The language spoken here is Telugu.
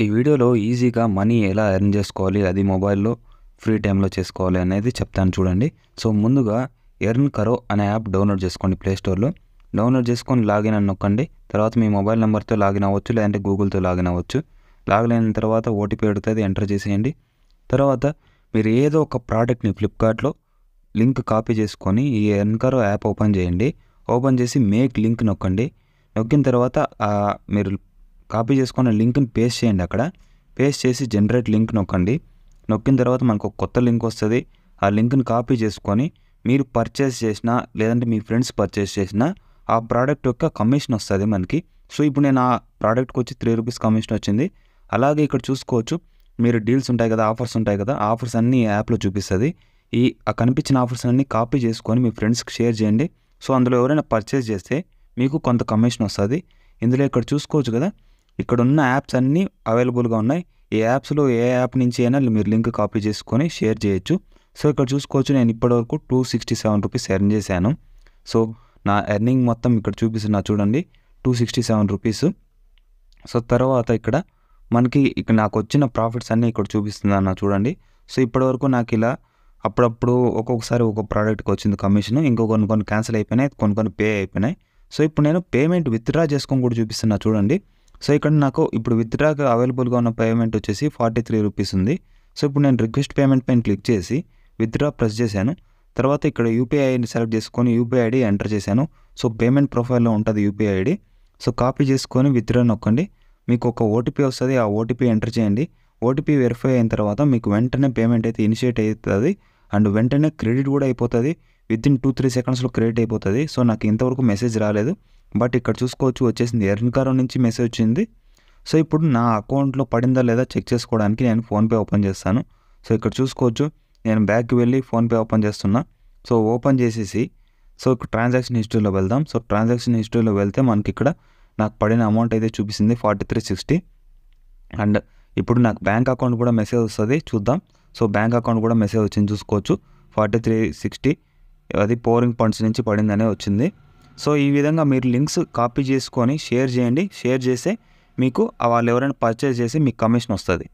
ఈ వీడియోలో ఈజీగా మనీ ఎలా ఎర్న్ చేసుకోవాలి, అది మొబైల్‌లో ఫ్రీ టైమ్‌లో చేసుకోవాలి అనేది చెప్తాను చూడండి. సో, ముందుగా ఎర్న్ కరో అనే యాప్ డౌన్‌లోడ్ చేసుకోండి ప్లే స్టోర్‌లో. డౌన్‌లోడ్ చేసుకొని లాగిన్ అని నొక్కండి. తర్వాత మీ మొబైల్ నంబర్‌తో లాగిన్ అవ్వచ్చు, లేదంటే గూగుల్‌తో లాగిన్ అవ్వచ్చు. లాగిన్ అయిన తర్వాత ఓటీపీ అడుగుతది, ఎంటర్ చేసేయండి. తర్వాత మీరు ఏదో ఒక ప్రోడక్ట్‌ని ఫ్లిప్‌కార్ట్‌లో లింక్ కాపీ చేసుకొని ఈ ఎర్న్ కరో యాప్ ఓపెన్ చేయండి. ఓపెన్ చేసి మేక్ లింక్ నొక్కండి. నొక్కిన తర్వాత మీరు కాపీ చేసుకున్న లింక్‌ని పేస్ట్ చేయండి అక్కడ. పేస్ట్ చేసి జనరేట్ లింక్ నొక్కండి. నొక్కిన తర్వాత మనకు ఒక కొత్త లింక్ వస్తది. ఆ లింక్‌ని కాపీ చేసుకొని మీరు పర్చేస్ చేసినా, లేదంటే మీ ఫ్రెండ్స్ పర్చేస్ చేసినా ఆ ప్రోడక్ట్ యొక్క కమిషన్ వస్తది మనకి. సో, ఇప్పుడు నేను ఆ ప్రోడక్ట్‌కి వచ్చి రూ. 3 కమిషన్ వచ్చింది. అలాగే ఇక్కడ చూసుకోవచ్చు. మీరు డీల్స్ ఉంటాయి కదా, ఆఫర్స్ ఉంటాయి కదా, ఆఫర్స్ అన్నీ ఈ యాప్‌లో చూపిస్తది. ఆ కనిపించిన ఆఫర్స్ అన్నీ కాపీ చేసుకొని మీ ఫ్రెండ్స్‌కి షేర్ చేయండి. సో, అందులో ఎవరైనా పర్చేస్ చేస్తే మీకు కొంత కమిషన్ వస్తది. ఇందులో ఇక్కడ చూసుకోవచ్చు కదా, ఇక్కడున్న యాప్స్ అన్నీ అవైలబుల్‌గా ఉన్నాయి. ఈ యాప్స్‌లో ఏ యాప్ నుంచి అయినా మీరు లింక్ కాపీ చేసుకొని షేర్ చేయొచ్చు. సో, ఇక్కడ చూసుకోవచ్చు, నేను ఇప్పటివరకు రూ. 267 ఎర్న్ చేశాను. సో, నా ఎర్నింగ్ మొత్తం ఇక్కడ చూపిస్తున్నా చూడండి, రూ. 267. సో, తర్వాత ఇక్కడ మనకి నాకొచ్చిన ప్రాఫిట్స్ అన్నీ ఇక్కడ చూపిస్తున్నాను చూడండి. సో, ఇప్పటివరకు నాకిలా అప్పుడప్పుడు ఒక్కొక్కసారి ఒక్కొక్క ప్రోడక్ట్‌కి వచ్చింది కమిషన్. కొన్ని క్యాన్సిల్ అయిపోయినాయి. కొన్ని పే అయిపోయినాయి. సో, ఇప్పుడు నేను పేమెంట్ విత్‌డ్రా చేసుకొని కూడా చూపిస్తున్నా చూడండి. సో, ఇక్కడ నాకు ఇప్పుడు విత్‌డ్రాకి అవైలబుల్‌గా ఉన్న పేమెంట్ వచ్చేసి రూ. 43 ఉంది. సో, ఇప్పుడు నేను రిక్వెస్ట్ పేమెంట్ పైన క్లిక్ చేసి విత్‌డ్రా ప్రెస్ చేశాను. తర్వాత ఇక్కడ యూపీఐ ఐడీని సెలెక్ట్ చేసుకొని యూపీఐ ఐడీ ఎంటర్ చేశాను. సో, పేమెంట్ ప్రొఫైల్‌లో ఉంటది యూపీఐ ఐడీ. సో, కాపీ చేసుకొని విత్‌డ్రా నొక్కండి. మీకు ఒక ఓటీపీ వస్తది. ఆ ఓటీపీ ఎంటర్ చేయండి. ఓటీపీ వెరిఫై అయిన తర్వాత మీకు వెంటనే పేమెంట్ అయితే ఇనిషియేట్ అయితది. అండ్ వెంటనే క్రెడిట్ కూడా అయిపోతది. వితిన్ 2-3 సెకండ్స్‌లో క్రెడిట్ అయిపోతది. సో, నాకు ఇంతవరకు మెసేజ్ రాలేదు. బట్ ఇక్కడ చూసుకోవచ్చు, వచ్చేసింది. ఎర్న్ కరో నుంచి మెసేజ్ వచ్చింది. సో, ఇప్పుడు నా అకౌంట్‌లో పడిందా లేదా చెక్ చేసుకోవడానికి నేను ఫోన్‌పే ఓపెన్ చేస్తాను. సో, ఇక్కడ చూసుకోవచ్చు, నేను బ్యాక్‌కి వెళ్ళి ఫోన్‌పే ఓపెన్ చేస్తున్నా. సో, ఓపెన్ చేసేసి ఇక్కడ ట్రాన్సాక్షన్ హిస్టరీలో వెళ్దాం. సో, ట్రాన్సాక్షన్ హిస్టరీలో వెళ్తే మనకిక్కడ నాకు పడిన అమౌంట్ అయితే చూపిస్తుంది 4360. అండ్ ఇప్పుడు నాకు బ్యాంక్ అకౌంట్ కూడా మెసేజ్ వస్తది, చూద్దాం. సో, బ్యాంక్ అకౌంట్ కూడా మెసేజ్ వచ్చింది చూసుకోవచ్చు. 4360 అది పోరింగ్ ఫండ్స్ నుంచి పడిందనే వచ్చింది. సో, ఈ విధంగా మీరు లింక్స్ కాపీ చేసుకొని షేర్ చేయండి. షేర్ చేస్తే మీకు వాళ్ళు ఎవరైనా పర్చేస్ చేసి మీకు కమిషన్ వస్తది.